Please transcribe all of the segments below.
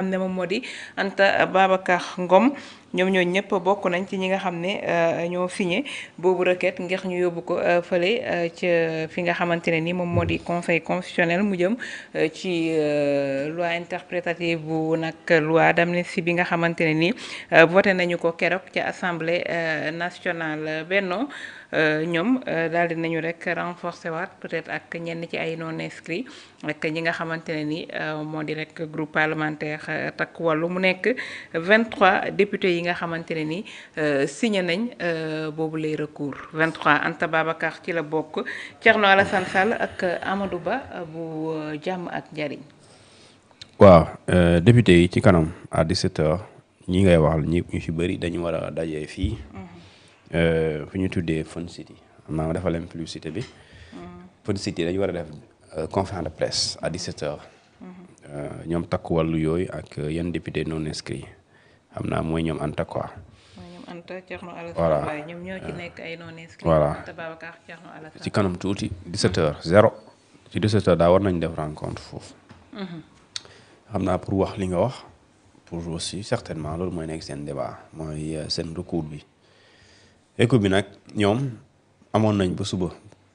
xam ne moom moo di Anta Babacar Ngom ñoom ñoo ñëpp bokk nañ ci ñi nga xam ne ñoo signé boobu requête ngir ñu yóbbu ko fële ca fi nga xamante ne ni moom moo di conseil constitutionnel mu jëm ci loi interprétative bu nag loi d'amnistie bi nga xamante ne ni voté nañu ko keroog ca assemblée nationale Benno ñoom daal di nañu rek renforcer waat peut-être ak ñenn ci ay non inscrits ak ñi nga xamante ne ni moo di rek groupe parlementaire Takku Wallu mu nekk 23 députés yi nga xamante ne ni signé nañ boobu lay recours 23 Anta Babacar ci la bokk Thierno Alassane Sall ak Amadou Ba bu jàmm ak njariñ. waaw député yi ci kanam à 17h ñi ngay wax ñi ñu ci bëri dañu war a dajee fii. fu ñu tuddee Fun City xam naa ma dafa leen publicité bi. Fun City dañu war a def conférence de presse à 17h. ñoom Takku Wallu yooyu ak yenn député non inscrits xam naa mooy ñoom Anta quoi. mooy ñoom Anta Thierno Alassane. voilà Mbaye ñoom ñoo ci nekk ay non inscrits. voilà Anta Babacar Thierno Alassane. ci kanam tuuti 17h 0 ci 17h daa war nañ def rencontre foofu. xam naa pour wax li nga wax pour aussi certainement loolu mooy nekk seen débat mooy seen recours bi. recours bi nag ñoom amoon nañ ba suba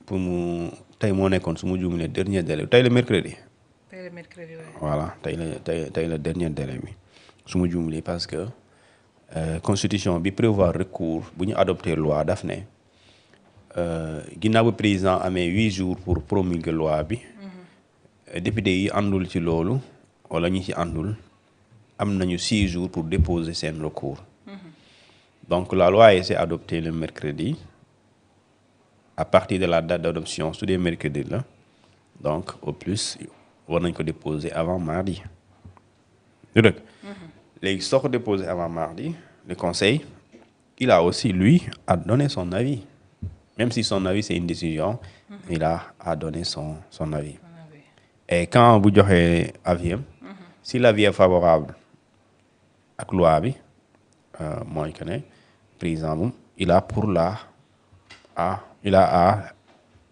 pour mu tey moo nekkoon su ma juumlee dernier délai tey la mercredi. tey la mercredi voilà tey la dernier délai bi su ma juumlee parce que constitution bi prévoir recours bu ñu adopté loi daf ne ginnaaw ba président amee 8 jours pour promulguer loi bi. député yi àndul ci loolu wala ñi ci àndul am nañu 6 jours pour déposer seen recours. Donc la loi a été adoptée le mercredi à partir de la date d'adoption su dee mercredi la donc au plus war nañ ko déposer avant mardi du dëgg léegi soo ko déposer avant mardi le conseil il a aussi lui à donner son avis même si son avis c'est une décision il a à donner son avis et quand bu joxee avis am si l'avis est favorable ak loi bi mooy que ne président moom il a à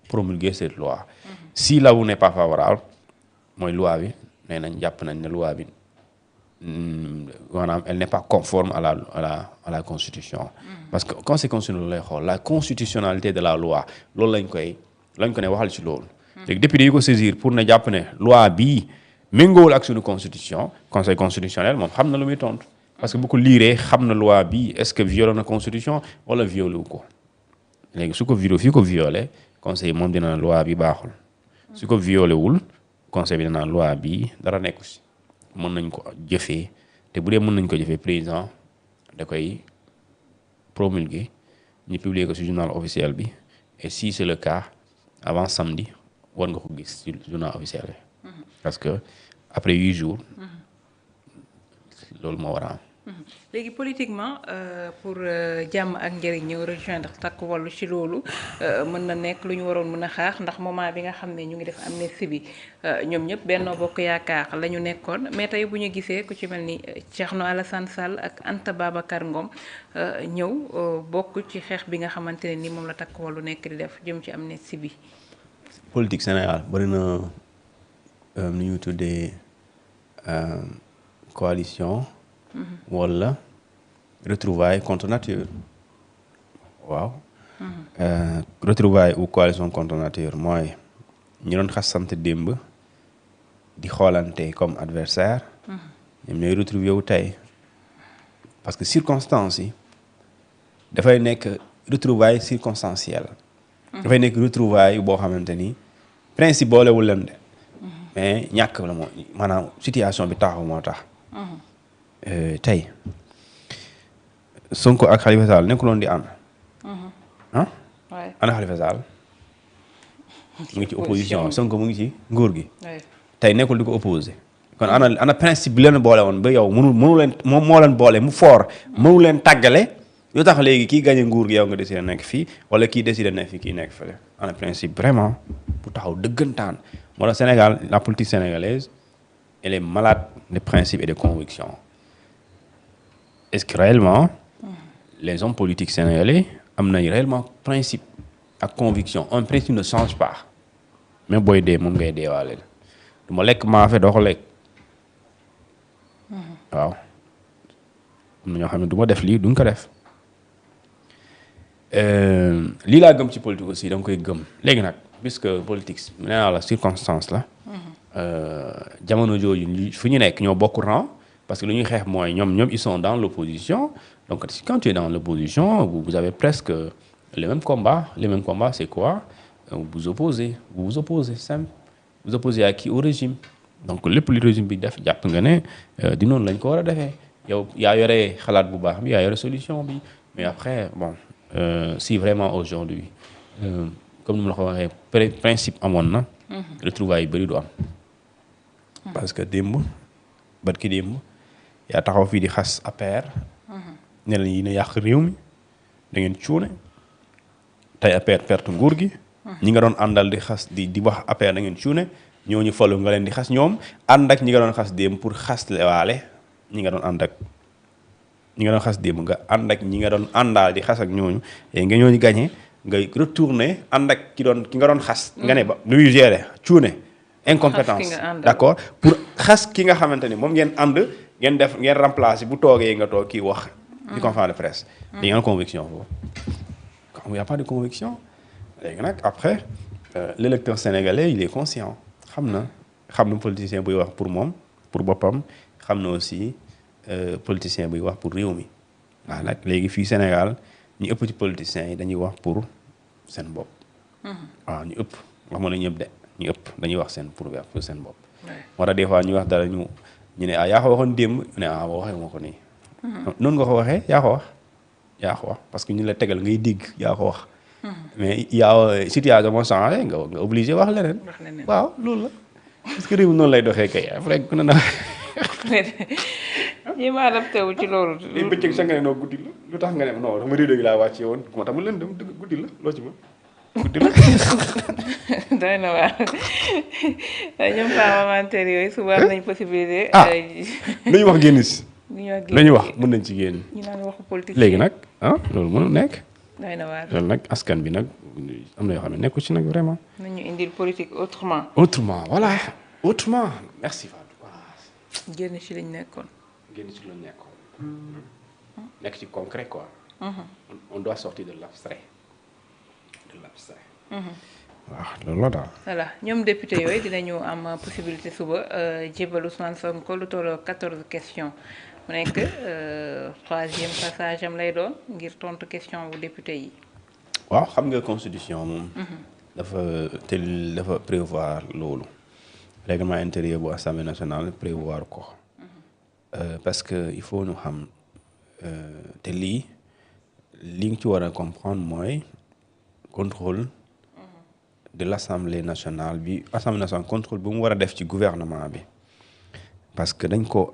promulguer cette loi. Si l'avis n'est pas favorable mooy loi bi nee nañ jàpp nañ ne loi bi maanaam elle n'est pas conforme à la constitution. parce que conseil constitutionnel lay xool la constitutionnalité de la loi loolu lañ ko ne waxal ci loolu. léegi député yi ko saisir pour ne jàpp ne loi bii méngoowul ak suñu constitution conseil constitutionnel moom xam na lu muy tontu. parce que bu ko liiree xam na loi bi est-ce que violé na constitution wala violé wu ko léegi su ko violé conseil moom dina loi bi baaxul su ko violé wul conseil bi dina loi bi dara nekku si mën nañ ko jëfee te bu dee mën nañ ko jëfee président da koy promulguer ñu publier ko ci journal officiel bi et si c'est le cas avant samedi war nga ko gis ci journal officiel bi parce que après 8 jours loolu moo war a am. léegi politiquement pour jàmm ak njëriñ ñëw rejoindre Takku Wallu ci loolu mën na nekk lu ñu waroon mën a xaar ndax moment bi nga xam ne ñu ngi def amnistie bi ñoom ñëpp Benno Bokk Yaakaar la ñu nekkoon mais tey bu ñu gisee ku ci mel ni Thierno Alassane Sall ak Anta Babacar Ngom ñëw bokk ci xeex bi nga xamante ne ni moom la Takku Wallu nekk di def jëm ci amnistie bi. politique Sénégal bari na nu ñu tuddee coalition. wala retrouvailles contre nature waaw. retrouvailles ou coalition contre nature mooy ñu doon xasante démb di xoolante comme adversaire ñoom ñooy retrouver wu tey parce que circonstances yi dafay nekk retrouvailles circonstancielles. dafay nekk retrouvailles boo xamante ni principe boolewul leen de mais ñàkk la moo maanaam situation bi taxaw moo tax. tey Sonko ak Khalifa Sall nekkuloon di ànd. ana Khalifa Sall mu ngi ci opposition Sonko mu ngi ci nguur gi. tey nekkul di ko opposé kon ana principe bi leen boole woon ba yow mënu leen moom moo leen boole mu fort mënu leen tàggale yoo tax léegi kii gagné nguur gi yow nga décidé nekk fii wala kii décidé nekk fii kii nekk fële ana principe vraiment bu taxaw dëggantaan moo tax Sénégal la politique sénégalaise elle est malade de principes et de convictions. Est-ce que réellement les hommes politiques sénégalais am nañ réellement principe ak conviction un principe ne change pas mais booy dee moom ngay deewaale du ma lekk maafe doo ko lekk waaw am na ñoo xam ne du ma def lii duñ ko def lii laa gëm ci politique aussi da nga koy gëm léegi nag puisque politique nee naa la circonstance la jamono jooju fu ñu nekk ñoo bokk rang parce que lu ñuy xeex mooy ñoom ils sont dans l'opposition donc quand tu es dans l'opposition vous avez presque les mêmes combats c'est quoi vous vous opposez simple vous opposez à qui au régime donc lépp li régime bi def jàpp nga ne di noonu lañ ko war a defee yow yaa yore xalaat bu baax bi yaa yore solution bi mais après bon si vraiment aujourd'hui comme ni ma la ko waxee principe amoon na retrouvailles yu bëri du am parce que démb yaa taxaw fii di xas APR ne leen yi ne yàq réew mi da ngeen cuune tey APR perte nguur gi ñi nga doon àndal di xas di wax APR da ngeen cuune ñooñu falu nga leen di xas ñoom ànd ak ñi nga doon xas démb pour xas waale ñi nga doon ànd ak ñi nga doon xas démb nga ànd ak ñi nga doon àndaal di xas ak ñooñu et nga ñooñu gagné nga retourné ànd ak ki nga doon xas nga ne ba nu muy gérer cuune incompétence d'accord pour xas ki nga xamante ni moom ngeen ànd ngeen remplacer bu toogee nga toog kii wax di conférence de presse di ngeen conviction foofu il y a pas de conviction léegi nag après l'électeur sénégalais il est conscient xam na politicien buy wax pour moom pour boppam xam na aussi politicien buy wax pour réew mi waaw nag léegi fii Sénégal ñu ëpp ci politiciens yi dañuy wax pour seen bopp waaw ñu ëpp wax ma la ñëpp de ñu ëpp dañuy wax pour seen bopp moo tax des fois ñu wax dara ñu ne yaa ko waxoon démb ñu ne waxee ma ko nii noonu nga ko waxee yaa ko wax parce que ñu la tegal ngay dégg yaa ko wax mais situation moo changé nga obligé wax leneen waaw loolu la parce que réew mi noonu lay doxee kay après ku ne na ñi ma adapté wu ci loolu li bëccëg sa nga ne noo guddi la lu tax nga ne non dama réew gi laa wàccee woon moo tax mu leen dem guddi la loo ci ma guddi la doy na waar ñoom parlementaires yooyu suba am nañ possibilité lu ñu wax génn si la ñu wax mën nañ ci génn ñu naan waxu politique léegi nag loolu mënul nekk doy na waar loolu nag askan bi nag am na yoo xam ne nekku ci nag vraiment nañu indil politique autrement voilà autrement merci Fatou génn ci lañ nekkoon nekk ci concret quoi on doit sortir de l'abstrait waaw loolu la daal voilà ñoom député yooyu dinañu am possibilité suba jébal Ousmane Sonko lu tolloo 14 questions mu nekk 3e passage am lay doon ngir tontu question bu député yi waaw xam nga constitution moom dafa prévoir loolu règlement intérieur bu assemblée nationale prévoir ko parce que il faut ñu xam te li nga ci war a comprendre mooy contrôle de l'Assemblée nationale contrôle bu mu war a def ci gouvernement bi parce que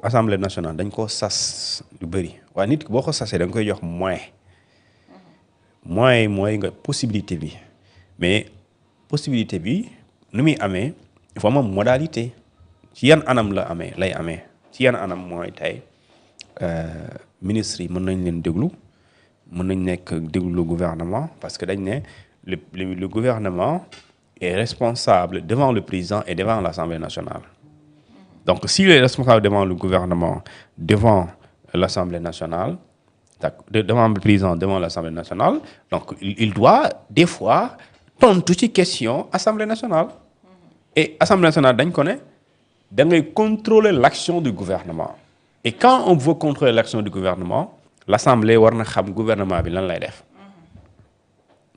Assemblée nationale dañ ko sas lu bëri waaye nit boo ko sasee da nga koy jox moyen mooy nga possibilité bi mais possibilité bi nu muy amee il faut am modalité ci yan anam lay amee ci yan anam mooy tey ministres yi mën nañ leen déglu mën nañ nekk déglu gouvernement parce que dañ ne le gouvernement est responsable devant le président et devant l'Assemblée nationale. Donc, s'il est responsable devant le gouvernement, devant l'Assemblée nationale, devant le président, devant l'Assemblée nationale, donc il doit, des fois, tontu ci question Assemblée nationale. Et Assemblée nationale, dañ ko ne da ngay contrôler l'action du gouvernement. Et quand on veut contrôler l'action du gouvernement, l'Assemblée war na xam gouvernement bi lan lay def.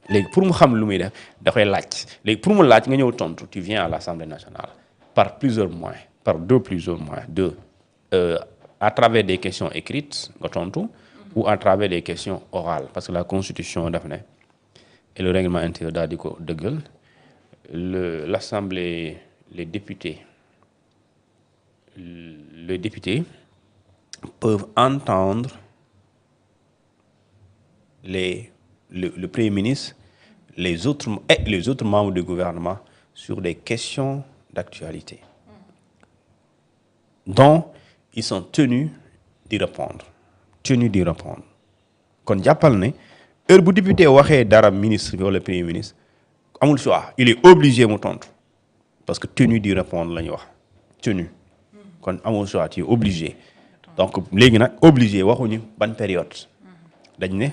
léegi pour mu xam lu muy def da koy laaj léegi pour mu laaj nga ñëw tontu tu viens à l'Assemblée nationale par plusieurs moyens à travers des questions écrites nga tontu ou à travers des questions orales parce que la constitution daf ne et le règlement intérieur daal di ko dëggal l'Assemblée les députés peuvent entendre le Premier ministre, les autres membres du gouvernement sur des questions d'actualité dont ils sont tenus d'y répondre. Kon jàppal ne heure bu député waxee dara ministre bi wala Premier ministre amul choix il est obligé mu tontu parce que tenu d'y répondre la ñu wax tenu kon amul choix tu es obligé donc léegi nag obligé waxuñu ban période dañ ne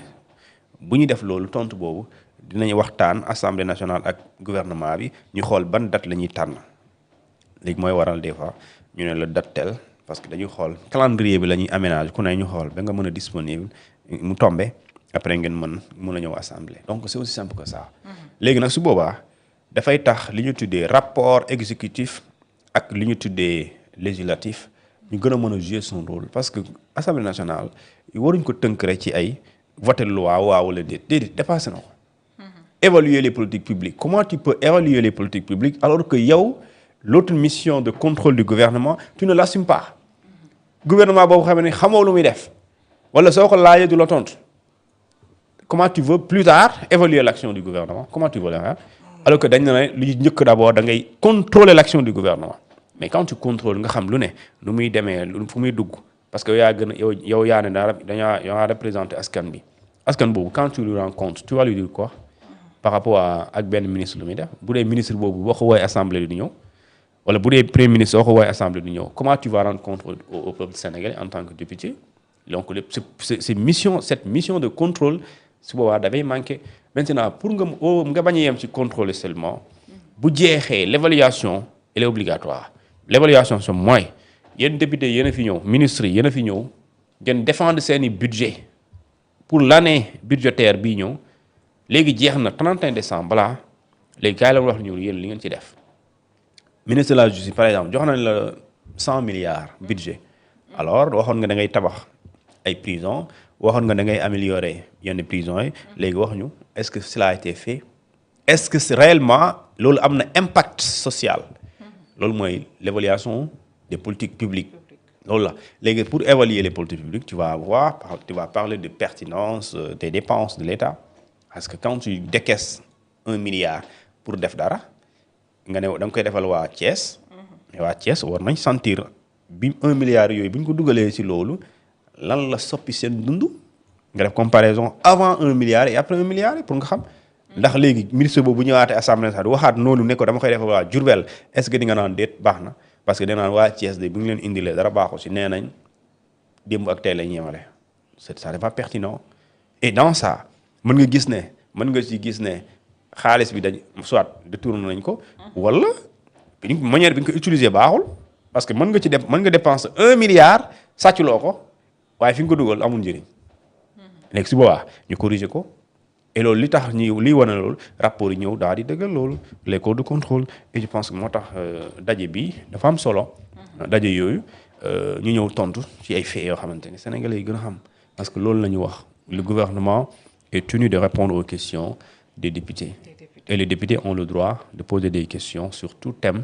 bu ñu def loolu tontu boobu dinañ waxtaan assemblée nationale ak gouvernement bi ñu xool ban date la ñuy tànn léegi mooy waral des fois ñu ne la date tel parce que dañuy xool calendrier bi la ñuy aménage ku ne ñu xool ba nga mën a disponible mu tombe après ngeen mën a ñëw assemblée donc c'est aussi simple que ça. léegi nag su boobaa dafay tax li ñu tuddee rapport exécutif ak li ñu tuddee législatif ñu gën a mën a jouer son rôle parce que assemblée nationale waruñ ko tënk rek ci ay voter loi waaw wala déedéet dépassé na ko. évaluer les politiques publiques comment tu peux évaluer les politiques publiques alors que yow l'autre mission de contrôle du gouvernement tu ne l'assumes pas. gouvernement boobu xam ne xamoo lu muy def wala soo ko laajee du la tontu comment tu veux plus tard évaluer l'action du gouvernement comment tu veux le faire alors que dañ ne lu njëkk d'abord da ngay contrôler l'action du gouvernement mais quand tu contrôles nga xam lu ne nu muy demee fu muy dugg parce que yaa gën a yow yaa ne dañaa représenter askan bi askan boobu quand tu lui rends compte tu vas lui dire quoi par rapport ak benn ministre lu muy def bu dee ministre boobu boo ko woowee assemblée du ñëw wala bu dee premier ministre soo ko woowee assemblée du ñëw comment tu vas rendre compte au peuple sénégalais en tant que député donc cette mission de contrôle su boobaa dafay manqué maintenant pour nga bañ a yem ci contrôler seulement bu jeexee l'évaluation elle est obligatoire l'évaluation c'est mooy yéen député yéen a fi ñëw ministres yi yéen a fi ñëw ngeen défendre seeni budget pour l'année budgétaire bii ñëw léegi jeex na 31 décembre balaa léegi kaay la wax ñu yéen li ngeen ci def ministre de la justice par exemple jox nañ la 100 milliards budget alors waxoon nga da ngay tabax ay prisons waxoon nga da ngay améliorer yenn prisons yi léegi wax ñu est-ce que cela a été fait est-ce que réellement loolu am na impact social loolu mooy l'évaluation des politiques publiques loolu la léegi pour évaluer les politiques publiques tu vas parler de pertinence des dépenses de l'État parce que quand tu décaisses 1 milliard pour def dara nga ne da nga koy defal waa Thiès mais waa Thiès war nañ sentir bi 1 milliard yooyu bu ñu ko dugalee ci loolu lan la soppi seen dund nga def comparaison avant 1 milliard et après 1 milliard pour nga xam ndax léegi ministre boobu bu ñëwaatee assemblée sax du waxaat noonu ne ko dama koy defal waa Diourbel est-ce que di nga naan déet baax na parce que danaan waa Thiès de bu ñu leen indilee dara baaxu ci nee nañ démb ak tey la ñu yemale ça n'est pas pertinent et dans ça mën nga ci gis ne xaalis bi dañ soit détourné nañ ko wala manière bi nga ko utiliser baaxul parce que mën nga dépenser 1 milliard sàcculoo ko waaye fi nga ko dugal amul njëriñ léegi si boobaa ñu corriger ko et loolu li tax liy wane loolu rapport yi ñëw daal di dëggal loolu les codes de contrôle et je pense que moo tax daje bi dafa am solo daje yooyu ñu ñëw tontu ci ay faits yoo xamante ni sénégalais yi gën a xam parce que loolu la ñu wax le gouvernement est tenu de répondre aux questions des députés et les députés ont le droit de poser des questions sur tout thème